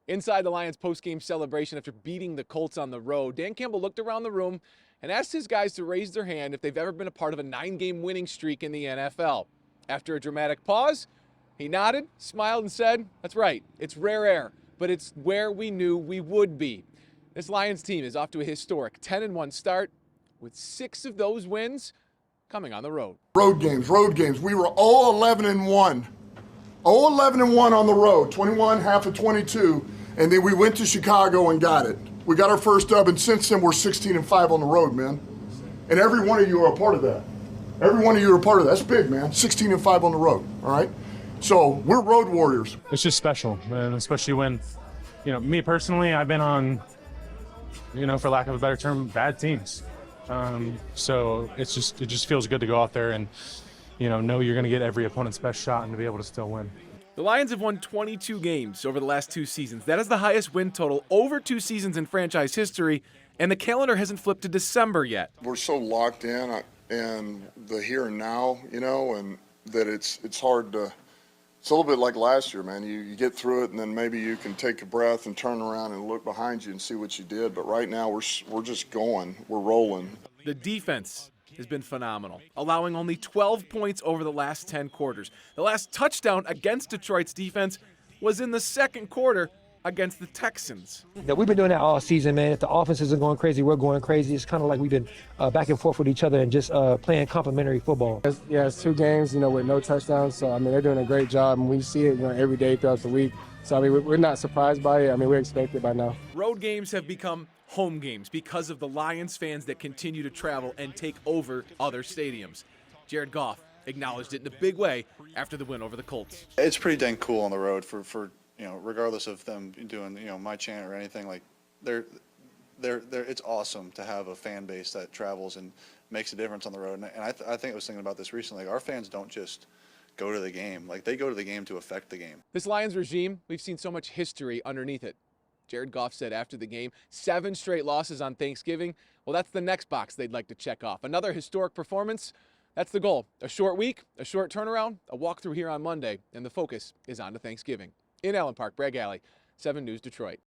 Inside the Lions post-game celebration after beating the Colts on the road, Dan Campbell looked around the room and asked his guys to raise their hand if they've ever been a part of a 9-game winning streak in the NFL. After a dramatic pause, he nodded, smiled, and said, "That's right, it's rare air, but it's where we knew we would be." This Lions team is off to a historic 10-1 start, with 6 of those wins coming on the road. Road games. We were 0-11-1. 0-11-1 on the road, 21, half of 22, and then we went to Chicago and got it. We got our first dub, and since then we're 16-5 on the road, man. And every one of you are a part of that. Every one of you are a part of that. That's big, man. 16-5 on the road, all right? So we're road warriors. It's just special, and especially when, me personally, I've been on, for lack of a better term, bad teams. So it just feels good to go out there and, know you're going to get every opponent's best shot and to be able to still win. The Lions have won 22 games over the last 2 seasons. That is the highest win total over 2 seasons in franchise history, and the calendar hasn't flipped to December yet. We're so locked in the here and now, and that it's hard to. It's a little bit like last year, man. You get through it, and then maybe you can take a breath and turn around and look behind you and see what you did. But right now, we're just going. We're rolling. The defense has been phenomenal, allowing only 12 points over the last 10 quarters. The last touchdown against Detroit's defense was in the second quarter against the Texans. Yeah, we've been doing that all season, man. If the offense isn't going crazy, we're going crazy. It's kind of like we've been back and forth with each other and just playing complementary football. It's 2 games, with no touchdowns. So, they're doing a great job, and we see it, every day throughout the week. So, we're not surprised by it. We expect it by now. Road games have become home games because of the Lions fans that continue to travel and take over other stadiums. Jared Goff acknowledged it in a big way after the win over the Colts. It's pretty dang cool on the road for regardless of them doing, my chant or anything, like it's awesome to have a fan base that travels and makes a difference on the road. And I think I was thinking about this recently. Our fans don't just go to the game. Like, they go to the game to affect the game. This Lions regime, we've seen so much history underneath it. Jared Goff said after the game, 7 straight losses on Thanksgiving. Well, that's the next box they'd like to check off. Another historic performance. That's the goal. A short week, a short turnaround, a walkthrough here on Monday, and the focus is on to Thanksgiving. In Allen Park, Brad Galli, 7 News Detroit.